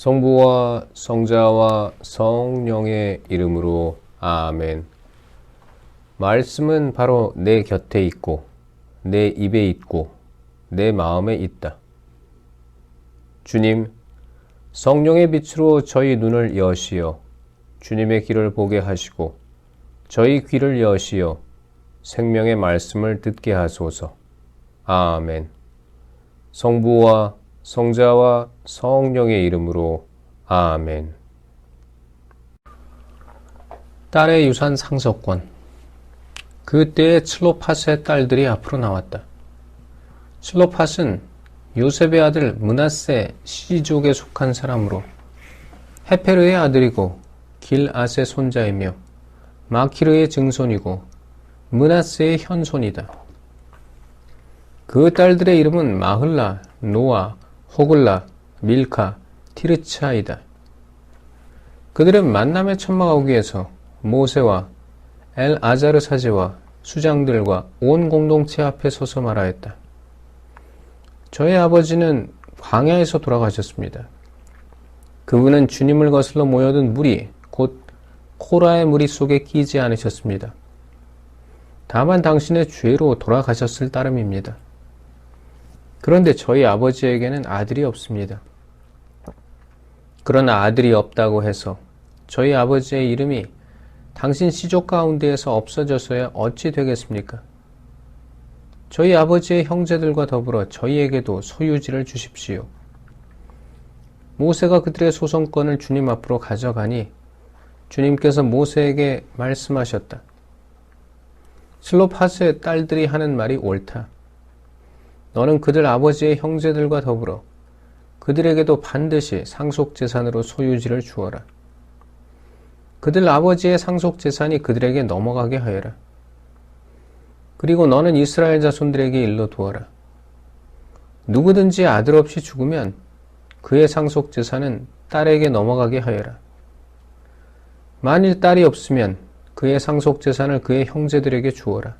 성부와 성자와 성령의 이름으로 아멘. 말씀은 바로 내 곁에 있고 내 입에 있고 내 마음에 있다. 주님, 성령의 빛으로 저희 눈을 여시어 주님의 길을 보게 하시고 저희 귀를 여시어 생명의 말씀을 듣게 하소서. 아멘. 성부와 성자와 성령의 이름으로 아멘. 딸의 유산 상속권. 그때의 칠로팟의 딸들이 앞으로 나왔다. 칠로팟은 요셉의 아들 므낫세 시족에 속한 사람으로 헤페르의 아들이고 길앗의 손자이며 마키르의 증손이고 므낫세의 현손이다. 그 딸들의 이름은 마흘라, 노아, 호글라, 밀카, 티르차이다. 그들은 만남의 천막가 위에서 모세와 엘아자르 사제와 수장들과 온 공동체 앞에 서서 말하였다. 저의 아버지는 광야에서 돌아가셨습니다. 그분은 주님을 거슬러 모여든 무리, 곧 코라의 무리 속에 끼지 않으셨습니다. 다만 당신의 죄로 돌아가셨을 따름입니다. 그런데 저희 아버지에게는 아들이 없습니다. 그러나 아들이 없다고 해서 저희 아버지의 이름이 당신 시족 가운데에서 없어져서야 어찌 되겠습니까? 저희 아버지의 형제들과 더불어 저희에게도 소유지를 주십시오. 모세가 그들의 소송권을 주님 앞으로 가져가니 주님께서 모세에게 말씀하셨다. 슬로팟의 딸들이 하는 말이 옳다. 너는 그들 아버지의 형제들과 더불어 그들에게도 반드시 상속재산으로 소유지를 주어라. 그들 아버지의 상속재산이 그들에게 넘어가게 하여라. 그리고 너는 이스라엘 자손들에게 일러 두어라. 누구든지 아들 없이 죽으면 그의 상속재산은 딸에게 넘어가게 하여라. 만일 딸이 없으면 그의 상속재산을 그의 형제들에게 주어라.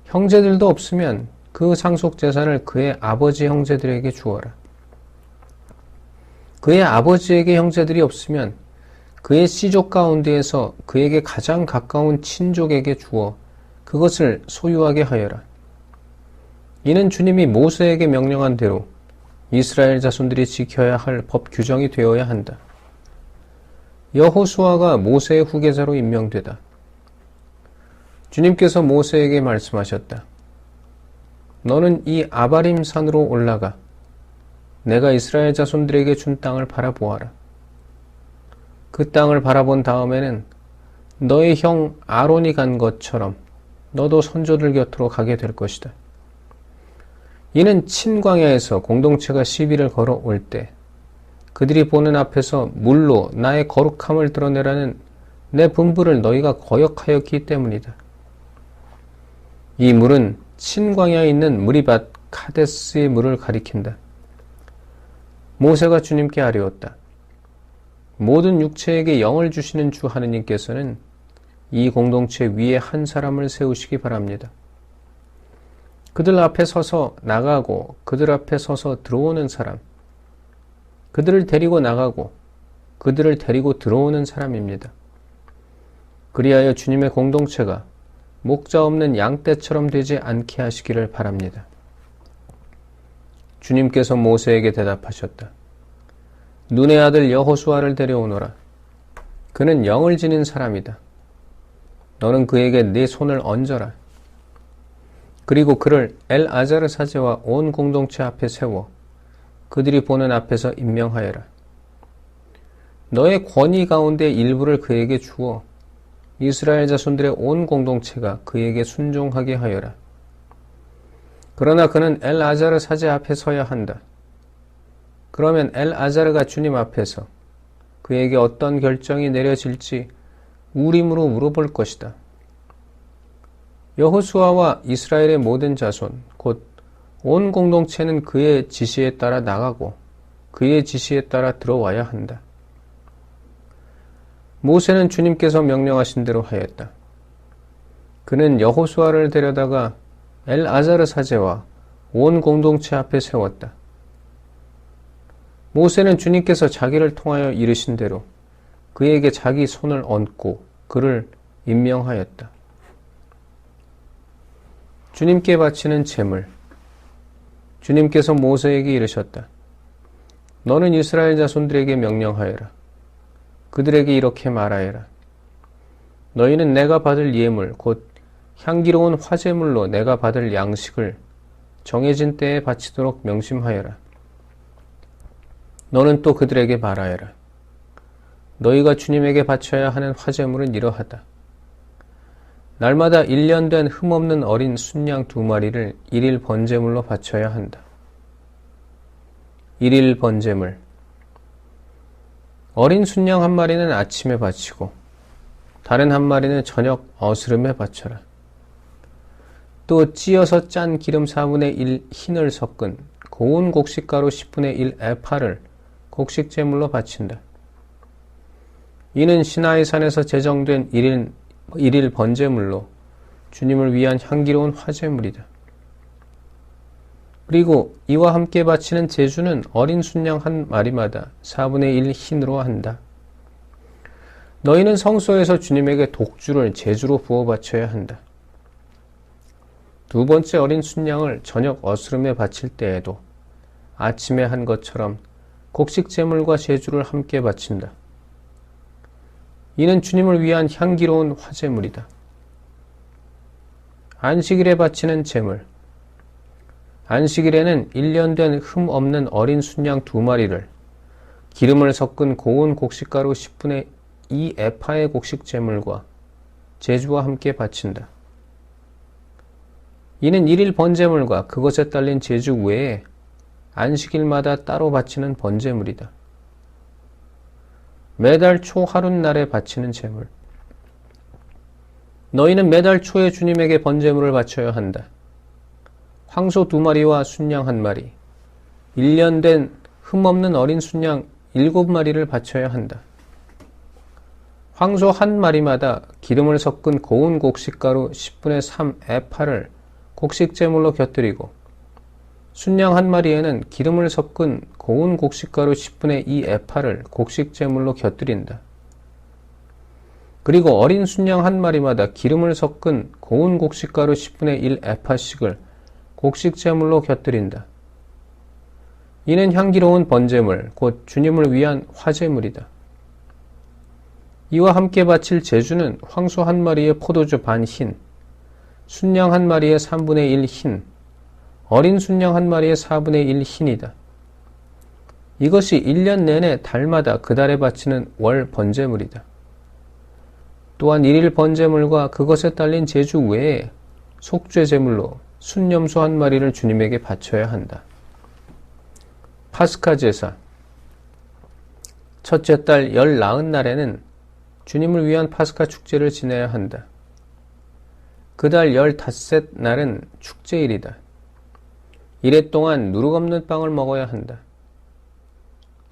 형제들도 없으면 그 상속재산을 그의 아버지 형제들에게 주어라. 그의 아버지에게 형제들이 없으면 그의 씨족 가운데에서 그에게 가장 가까운 친족에게 주어 그것을 소유하게 하여라. 이는 주님이 모세에게 명령한 대로 이스라엘 자손들이 지켜야 할 법 규정이 되어야 한다. 여호수아가 모세의 후계자로 임명되다. 주님께서 모세에게 말씀하셨다. 너는 이 아바림 산으로 올라가 내가 이스라엘 자손들에게 준 땅을 바라보아라. 그 땅을 바라본 다음에는 너의 형 아론이 간 것처럼 너도 선조들 곁으로 가게 될 것이다. 이는 친광야에서 공동체가 시비를 걸어올 때 그들이 보는 앞에서 물로 나의 거룩함을 드러내라는 내 분부를 너희가 거역하였기 때문이다. 이 물은 친광야에 있는 무리밭 카데스의 물을 가리킨다. 모세가 주님께 아뢰었다. 모든 육체에게 영을 주시는 주 하느님께서는 이 공동체 위에 한 사람을 세우시기 바랍니다. 그들 앞에 서서 나가고 그들 앞에 서서 들어오는 사람, 그들을 데리고 나가고 그들을 데리고 들어오는 사람입니다. 그리하여 주님의 공동체가 목자 없는 양떼처럼 되지 않게 하시기를 바랍니다. 주님께서 모세에게 대답하셨다. 눈의 아들 여호수아를 데려오너라. 그는 영을 지닌 사람이다. 너는 그에게 네 손을 얹어라. 그리고 그를 엘아자르 사제와 온 공동체 앞에 세워 그들이 보는 앞에서 임명하여라. 너의 권위 가운데 일부를 그에게 주어 이스라엘 자손들의 온 공동체가 그에게 순종하게 하여라. 그러나 그는 엘아자르 사제 앞에 서야 한다. 그러면 엘아자르가 주님 앞에서 그에게 어떤 결정이 내려질지 우림으로 물어볼 것이다. 여호수아와 이스라엘의 모든 자손, 곧 온 공동체는 그의 지시에 따라 나가고 그의 지시에 따라 들어와야 한다. 모세는 주님께서 명령하신 대로 하였다. 그는 여호수아를 데려다가 엘아자르 사제와 온 공동체 앞에 세웠다. 모세는 주님께서 자기를 통하여 이르신 대로 그에게 자기 손을 얹고 그를 임명하였다. 주님께 바치는 제물. 주님께서 모세에게 이르셨다. 너는 이스라엘 자손들에게 명령하여라. 그들에게 이렇게 말하여라. 너희는 내가 받을 예물 곧 향기로운 화제물로 내가 받을 양식을 정해진 때에 바치도록 명심하여라. 너는 또 그들에게 말하여라. 너희가 주님에게 바쳐야 하는 화제물은 이러하다. 날마다 1년 된 흠없는 어린 순양 2마리를 1일 번제물로 바쳐야 한다. 1일 번제물. 어린 순양 1마리는 아침에 바치고 다른 1마리는 저녁 어스름에 바쳐라. 또 찌어서 짠 기름 4분의 1 흰을 섞은 고운 곡식가루 10분의 1 에파를 곡식제물로 바친다. 이는 시나이산에서 제정된 1일 번제물로 주님을 위한 향기로운 화제물이다. 그리고 이와 함께 바치는 제주는 어린 순양 1마리마다 4분의 1 흰으로 한다. 너희는 성소에서 주님에게 독주를 제주로 부어 바쳐야 한다. 2번째 어린 순양을 저녁 어스름에 바칠 때에도 아침에 한 것처럼 곡식제물과 제주를 함께 바친다. 이는 주님을 위한 향기로운 화제물이다. 안식일에 바치는 제물. 안식일에는 1년 된 흠 없는 어린 순양 2마리를 기름을 섞은 고운 곡식가루 10분의 2 에파의 곡식제물과 제주와 함께 바친다. 이는 1일 번제물과 그것에 딸린 제주 외에 안식일마다 따로 바치는 번제물이다. 매달 초 하룻날에 바치는 제물. 너희는 매달 초에 주님에게 번제물을 바쳐야 한다. 황소 2마리와 순양 1마리, 1년 된 흠없는 어린 순양 7마리를 바쳐야 한다. 황소 1마리마다 기름을 섞은 고운 곡식가루 10분의 3 에파를 곡식제물로 곁들이고 순양 1마리에는 기름을 섞은 고운 곡식가루 10분의 2 에파를 곡식제물로 곁들인다. 그리고 어린 순양 1마리마다 기름을 섞은 고운 곡식가루 10분의 1 에파씩을 곡식제물로 곁들인다. 이는 향기로운 번제물, 곧 주님을 위한 화제물이다. 이와 함께 바칠 제주는 황소 1마리의 포도주 반 흰, 순양 1마리의 3분의 1 흰, 어린 순양 1마리의 4분의 1 흰이다. 이것이 1년 내내 달마다 그 달에 바치는 월 번제물이다. 또한 1일 번제물과 그것에 딸린 제주 외에 속죄 제물로 순염소 1마리를 주님에게 바쳐야 한다. 파스카 제사. 첫째 달 열 나은 날에는 주님을 위한 파스카 축제를 지내야 한다. 그 달 15셋 날은 축제일이다. 이래 동안 누룩 없는 빵을 먹어야 한다.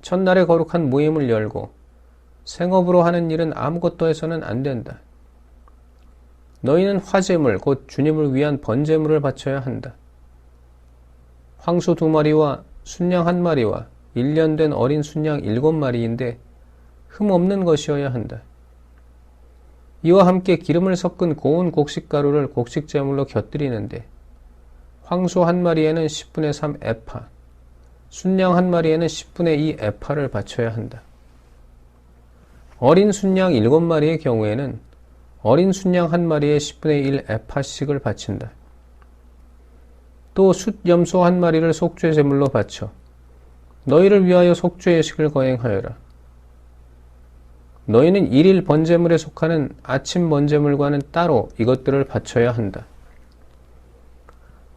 첫날에 거룩한 모임을 열고 생업으로 하는 일은 아무것도 해서는 안 된다. 너희는 화제물, 곧 주님을 위한 번제물을 바쳐야 한다. 황소 2마리와 순양 1마리와 1년 된 어린 순양 7마리인데 흠 없는 것이어야 한다. 이와 함께 기름을 섞은 고운 곡식가루를 곡식제물로 곁들이는데 황소 1마리에는 10분의 3 에파, 순양 1마리에는 10분의 2 에파를 바쳐야 한다. 어린 순양 7마리의 경우에는 어린 순양 1마리에 10분의 1 에파씩을 바친다. 또 숫염소 1마리를 속죄 제물로 바쳐 너희를 위하여 속죄 예식을 거행하여라. 너희는 1일 번제물에 속하는 아침 번제물과는 따로 이것들을 바쳐야 한다.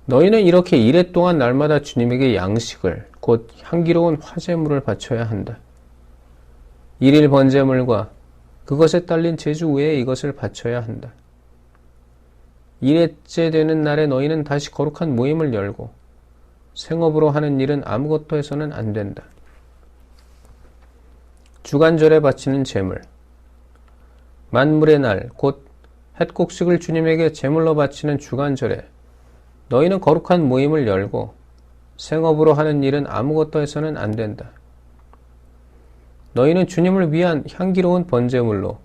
너희는 이렇게 이래 동안 날마다 주님에게 양식을 곧 향기로운 화제물을 바쳐야 한다. 1일 번제물과 그것에 딸린 제주 외에 이것을 바쳐야 한다. 1회째 되는 날에 너희는 다시 거룩한 모임을 열고 생업으로 하는 일은 아무것도 해서는 안 된다. 주간절에 바치는 제물. 만물의 날, 곧 햇곡식을 주님에게 제물로 바치는 주간절에 너희는 거룩한 모임을 열고 생업으로 하는 일은 아무것도 해서는 안 된다. 너희는 주님을 위한 향기로운 번제물로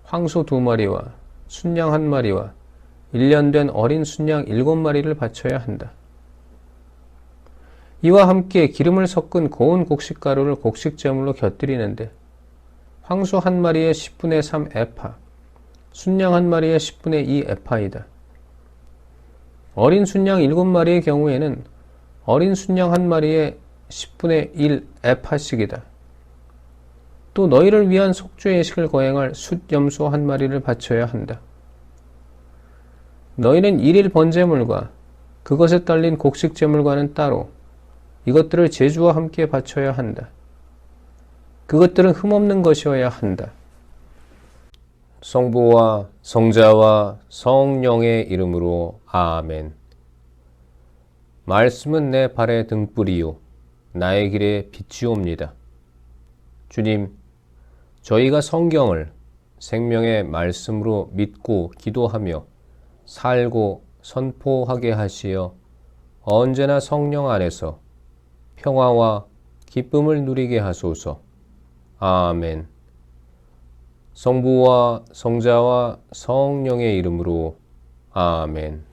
황소 2마리와 순양 1마리와 1년 된 어린 순양 7마리를 바쳐야 한다. 이와 함께 기름을 섞은 고운 곡식가루를 곡식제물로 곁들이는데 황소 1마리의 10분의 3 에파, 순양 1마리의 10분의 2 에파이다. 어린 순양 7마리의 경우에는 어린 순양 1마리의 10분의 1 에파씩이다. 또 너희를 위한 속죄 예식을 거행할 숫염소 1마리를 바쳐야 한다. 너희는 일일 번제물과 그것에 딸린 곡식제물과는 따로 이것들을 제주와 함께 바쳐야 한다. 그것들은 흠없는 것이어야 한다. 성부와 성자와 성령의 이름으로 아멘. 말씀은 내 발의 등불이요 나의 길에 빛이옵니다. 주님, 저희가 성경을 생명의 말씀으로 믿고 기도하며 살고 선포하게 하시어 언제나 성령 안에서 평화와 기쁨을 누리게 하소서. 아멘. 성부와 성자와 성령의 이름으로 아멘.